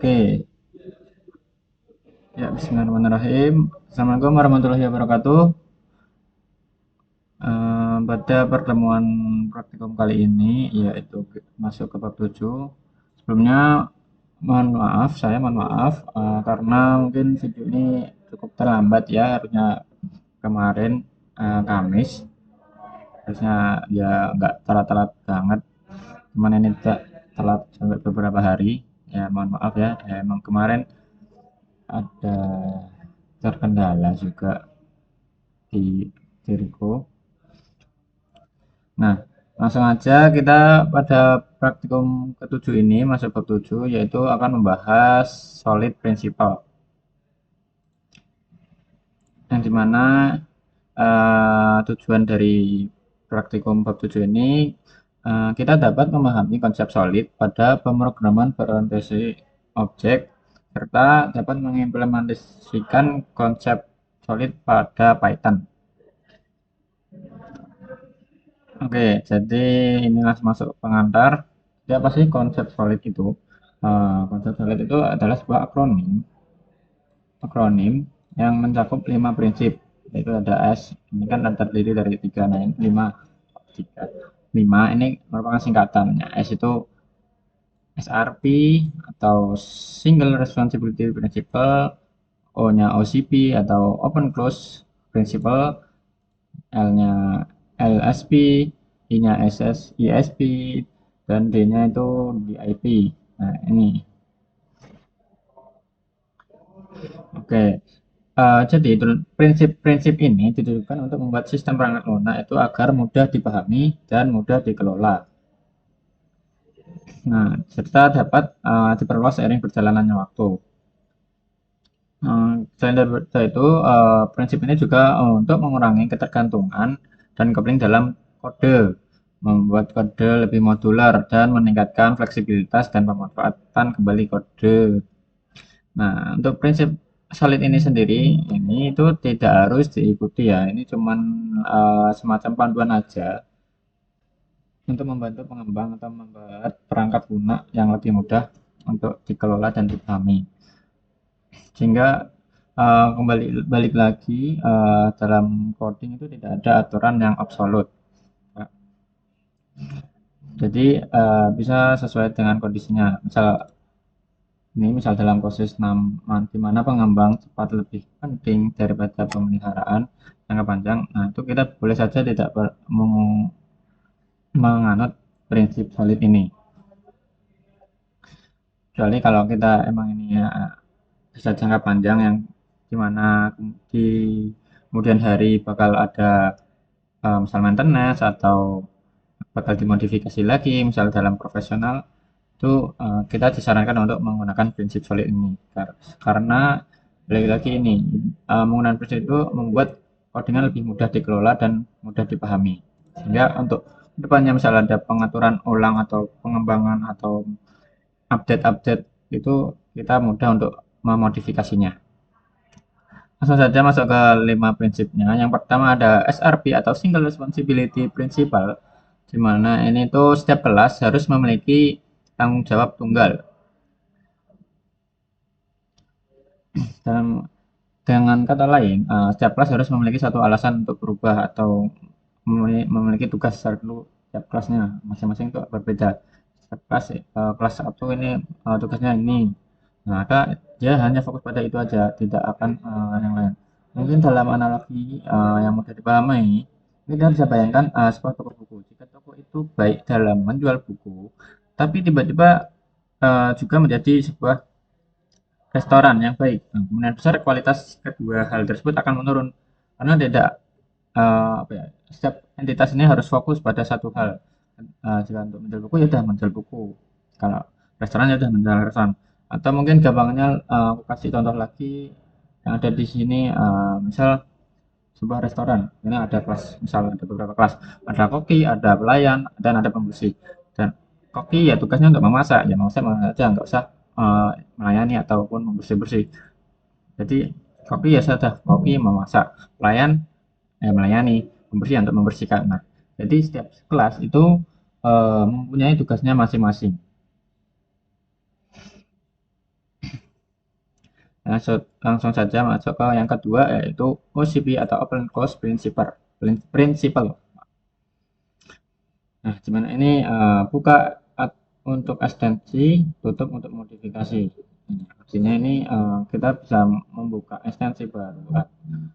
Oke, ya Bismillahirrahmanirrahim. Assalamualaikum warahmatullahi wabarakatuh. Pada pertemuan praktikum kali ini, yaitu masuk ke bab 7. Sebelumnya, mohon maaf, karena mungkin video ini cukup terlambat ya, harusnya kemarin Kamis, harusnya ya nggak telat-telat banget, cuman ini telat sampai beberapa hari. Ya mohon maaf ya, emang kemarin ada terkendala juga di diriku. Nah, langsung aja kita pada praktikum ketujuh ini masuk bab 7 yaitu akan membahas solid principle yang dimana tujuan dari praktikum bab 7 ini kita dapat memahami konsep solid pada pemrograman berorientasi objek serta dapat mengimplementasikan konsep solid pada Python. Oke, jadi ini langsung masuk pengantar. Jadi apa sih konsep solid itu? Konsep solid itu adalah sebuah akronim yang mencakup 5 prinsip. Yaitu ada S, ini kan terdiri dari 3, nah ini 5, 3, 5 ini merupakan singkatannya. S itu SRP atau Single Responsibility Principle, O-nya OCP atau Open Close Principle, L-nya LSP, I-nya ISP, dan D-nya itu DIP. Nah, ini. Oke. Jadi prinsip-prinsip ini ditujukan untuk membuat sistem perangkat lunak itu agar mudah dipahami dan mudah dikelola. Nah, serta dapat diperluas seiring berjalannya waktu. Selain dari itu, prinsip ini juga untuk mengurangi ketergantungan dan coupling dalam kode, membuat kode lebih modular dan meningkatkan fleksibilitas dan pemanfaatan kembali kode. Nah, untuk prinsip solid ini sendiri, ini itu tidak harus diikuti ya. Ini cuman semacam panduan aja untuk membantu pengembang atau membuat perangkat lunak yang lebih mudah untuk dikelola dan dipahami. Sehingga kembali balik lagi dalam coding itu tidak ada aturan yang absolut. Jadi bisa sesuai dengan kondisinya. Misal dalam proses 6 di mana pengembang cepat lebih penting daripada pemeliharaan jangka panjang. Nah, itu kita boleh saja tidak menganut prinsip solid ini. Kecuali kalau kita emang ini ya bisa jangka panjang yang dimana di kemudian hari bakal ada misal maintenance atau bakal dimodifikasi lagi misal dalam profesional itu kita disarankan untuk menggunakan prinsip solid ini karena lagi-lagi ini menggunakan prinsip itu membuat codingan lebih mudah dikelola dan mudah dipahami sehingga untuk depannya misalnya ada pengaturan ulang atau pengembangan atau update-update itu kita mudah untuk memodifikasinya. Langsung saja masuk ke 5 prinsipnya. Yang pertama ada SRP atau Single Responsibility Principle, di mana ini tuh setiap kelas harus memiliki tanggung jawab tunggal. Dalam dengan kata lain, setiap kelas harus memiliki satu alasan untuk berubah atau memiliki tugas secara dulu setiap kelasnya masing-masing itu berbeda. Setiap kelas 1 ini tugasnya ini. Nah, maka dia hanya fokus pada itu aja, tidak akan yang lain. Mungkin dalam analogi yang mudah dipahami, ini kita bisa bayangkan sebuah toko buku. Jika toko itu baik dalam menjual buku, tapi tiba-tiba juga menjadi sebuah restoran yang baik. Nah, kemungkinan besar kualitas kedua hal tersebut akan menurun karena tidak apa ya, setiap entitas ini harus fokus pada satu hal. Jika untuk menjual buku ya udah menjual buku. Kalau restoran ya udah menjual restoran. Atau mungkin gampangnya aku kasih contoh lagi yang ada di sini misal sebuah restoran. Ini ada kelas, misal ada beberapa kelas. Ada koki, ada pelayan, dan ada pembersih. Dan koki ya tugasnya untuk memasak. Ya memasak aja, nggak usah melayani ataupun membersih-bersih. Jadi koki ya sudah koki memasak, pelayan melayani, pembersih untuk membersihkan. Nah, jadi setiap kelas itu mempunyai tugasnya masing-masing. Langsung saja masuk ke yang kedua, yaitu OCP atau Open Close Principle. Nah, gimana ini buka untuk ekstensi, tutup untuk modifikasi. Artinya ini kita bisa membuka ekstensi baru,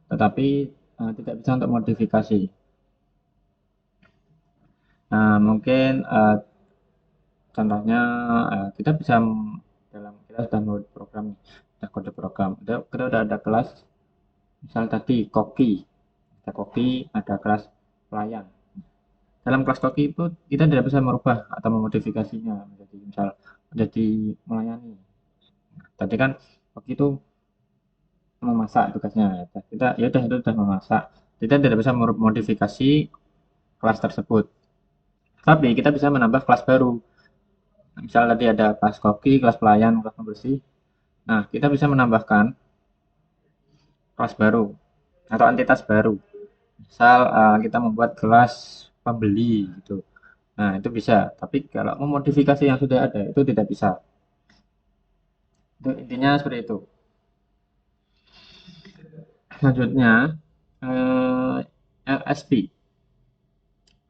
tetapi tidak bisa untuk modifikasi. Nah, mungkin contohnya kita bisa dalam kita sudah menurut program, sudah kode program, kita sudah ada kelas, misal tadi koki, ada koki, ada kelas pelayan. Dalam kelas koki itu kita tidak bisa merubah atau memodifikasinya menjadi misal menjadi melayani. Tadi kan koki itu memasak tugasnya, kita ya udah itu sudah memasak, kita tidak bisa modifikasi kelas tersebut, tapi kita bisa menambah kelas baru. Misal tadi ada kelas koki, kelas pelayan, kelas pembersih. Nah, kita bisa menambahkan kelas baru atau entitas baru. Misal kita membuat kelas pembeli gitu. Nah, itu bisa. Tapi kalau memodifikasi yang sudah ada itu tidak bisa. Itu intinya seperti itu. Selanjutnya LSP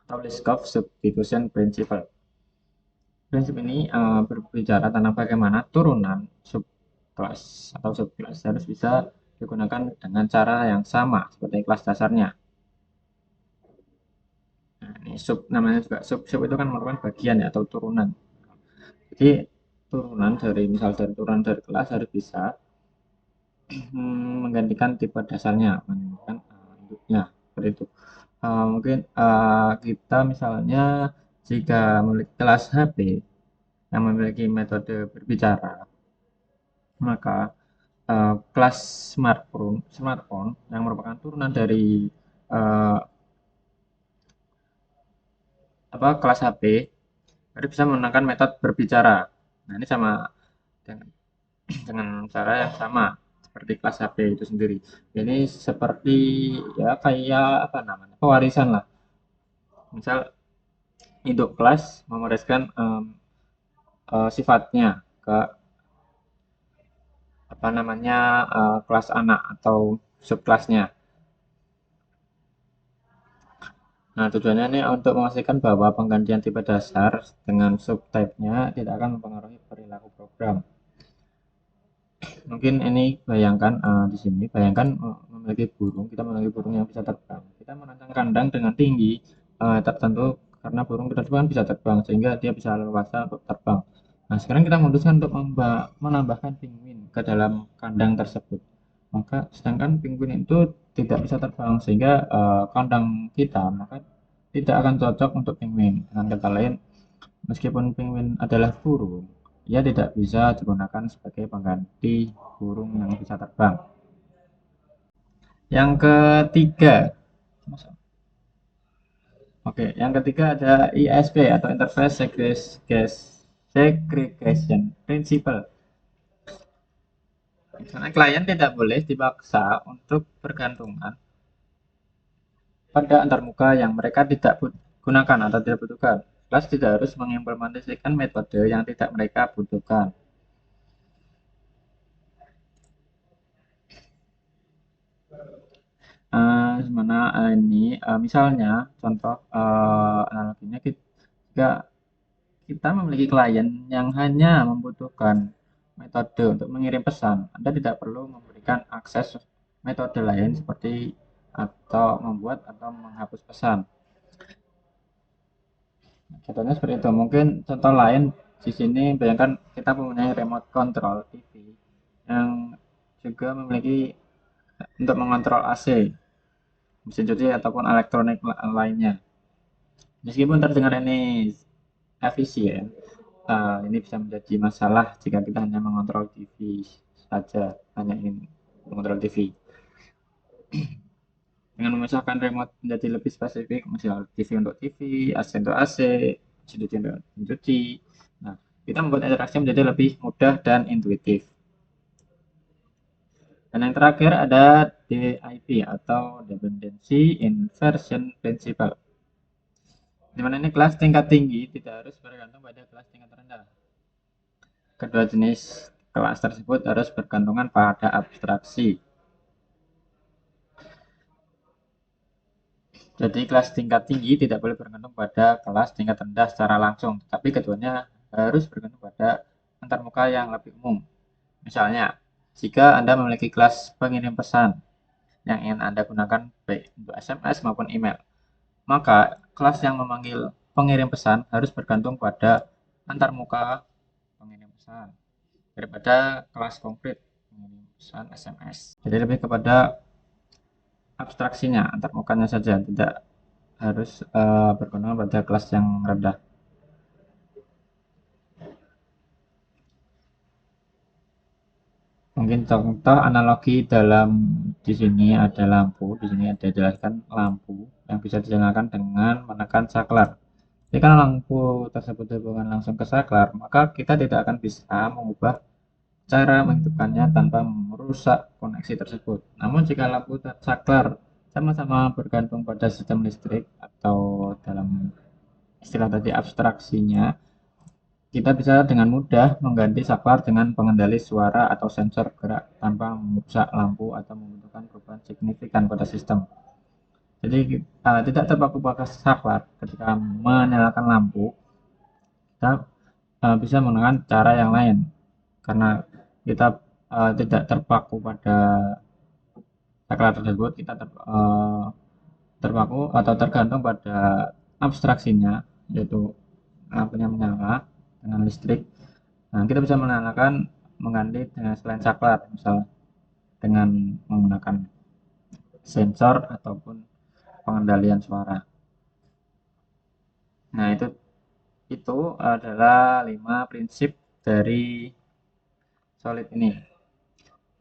atau List of Substitution Principle. Prinsip ini berbicara tentang bagaimana turunan subkelas atau subkelas harus bisa digunakan dengan cara yang sama seperti kelas dasarnya. Nah, ini namanya juga sub itu kan merupakan bagian ya atau turunan. Jadi turunan dari misal dari turunan dari kelas harus bisa menggantikan tipe dasarnya, menggantikan induknya seperti itu. Mungkin kita misalnya jika memiliki kelas HP yang memiliki metode berbicara, maka kelas smartphone yang merupakan turunan dari uh, kelas HP harus bisa menggunakan metode berbicara. Nah, ini sama dengan cara yang sama seperti kelas HP itu sendiri. Ini seperti ya kayak apa namanya pewarisan lah. Misal induk kelas mewariskan sifatnya ke apa namanya kelas anak atau subkelasnya. Nah, tujuannya ini untuk memastikan bahwa penggantian tipe dasar dengan subtype-nya tidak akan mempengaruhi perilaku program. Mungkin ini bayangkan di sini, bayangkan memiliki burung, kita memiliki burung yang bisa terbang. Kita merancang kandang dengan tinggi tertentu karena burung tersebut bisa terbang sehingga dia bisa leluasa untuk terbang. Nah, sekarang kita memutuskan untuk menambahkan penguin ke dalam kandang tersebut. Maka sedangkan penguin itu tidak bisa terbang sehingga kandang kita maka tidak akan cocok untuk penguin. Dengan kata lain, meskipun penguin adalah burung, ia tidak bisa digunakan sebagai pengganti burung yang bisa terbang. Yang ketiga, yang ketiga ada ISP atau Interface Segregation Principle. Misalnya klien tidak boleh dipaksa untuk bergantungan pada antarmuka yang mereka tidak gunakan atau tidak butuhkan. Kelas tidak harus mengimplementasikan metode yang tidak mereka butuhkan. Mana ini misalnya contoh analoginya jika kita memiliki klien yang hanya membutuhkan metode untuk mengirim pesan, Anda tidak perlu memberikan akses metode lain seperti atau membuat atau menghapus pesan. Contohnya seperti itu. Mungkin contoh lain di sini bayangkan kita mempunyai remote control TV yang juga memiliki untuk mengontrol AC, mesin cuci ataupun elektronik lainnya. Meskipun terdengar ini efisien, ini bisa menjadi masalah jika kita hanya mengontrol TV saja, hanya ingin mengontrol TV. Dengan memisahkan remote menjadi lebih spesifik, misal TV untuk TV, AC untuk AC, mesin cuci untuk mencuci. Nah, kita membuat interaksi menjadi lebih mudah dan intuitif. Dan yang terakhir ada DIP atau Dependency Inversion Principle. Di mana ini kelas tingkat tinggi tidak harus bergantung pada kelas tingkat rendah. Kedua jenis kelas tersebut harus bergantungan pada abstraksi. Jadi kelas tingkat tinggi tidak boleh bergantung pada kelas tingkat rendah secara langsung, tapi keduanya harus bergantung pada antarmuka yang lebih umum. Misalnya, jika Anda memiliki kelas pengirim pesan yang ingin Anda gunakan baik untuk SMS maupun email, maka kelas yang memanggil pengirim pesan harus bergantung pada antarmuka pengirim pesan daripada kelas konkret pengirim pesan SMS. Jadi lebih kepada abstraksinya, antarmukanya saja, tidak harus bergantung pada kelas yang rendah. Mungkin contoh analogi dalam di sini ada lampu, di sini ada jelaskan lampu yang bisa dinyalakan dengan menekan saklar. Jadi kalau lampu tersebut dihubungkan langsung ke saklar, maka kita tidak akan bisa mengubah cara menghidupkannya tanpa merusak koneksi tersebut. Namun jika lampu dan saklar sama-sama bergantung pada sistem listrik atau dalam istilah tadi abstraksinya, kita bisa dengan mudah mengganti saklar dengan pengendali suara atau sensor gerak tanpa merusak lampu atau membutuhkan perubahan signifikan pada sistem. Jadi tidak terpaku pada saklar ketika menyalakan lampu, kita bisa menggunakan cara yang lain karena kita tidak terpaku pada saklar tersebut, kita terpaku atau tergantung pada abstraksinya, yaitu lampunya menyala dengan listrik. Nah, kita bisa mengganti dengan selain saklar, misal dengan menggunakan sensor ataupun pengendalian suara. Nah, itu adalah 5 prinsip dari solid ini.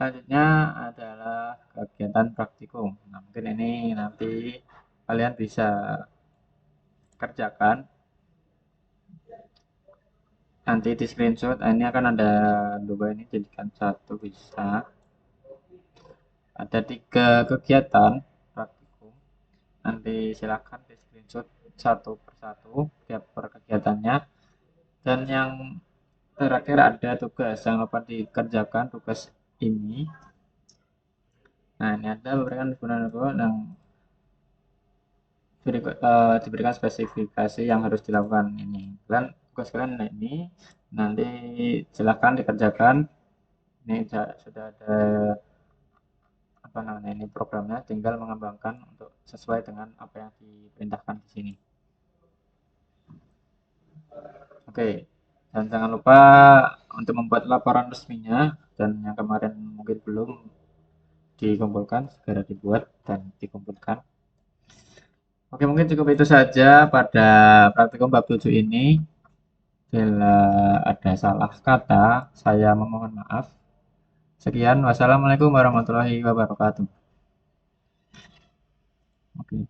Selanjutnya adalah kegiatan praktikum. Nah, mungkin ini nanti kalian bisa kerjakan. Nanti di screenshot, ini akan ada 2 ini, jadikan 1 bisa. Ada 3 kegiatan praktikum. Nanti silakan di screenshot satu persatu tiap per kegiatannya. Dan yang terakhir ada tugas, jangan lupa dikerjakan tugas ini. Nah, ini ada beberapa yang diberikan spesifikasi yang harus dilakukan ini. Dan tugas kalian ini nanti silahkan dikerjakan. Ini sudah ada apa namanya ini programnya, tinggal mengembangkan untuk sesuai dengan apa yang diperintahkan di sini. Oke, dan jangan lupa untuk membuat laporan resminya, dan yang kemarin mungkin belum dikumpulkan, segera dibuat dan dikumpulkan. Oke, mungkin cukup itu saja pada praktikum bab 7 ini. Bila ada salah kata, saya memohon maaf. Sekian, wassalamualaikum warahmatullahi wabarakatuh. Oke.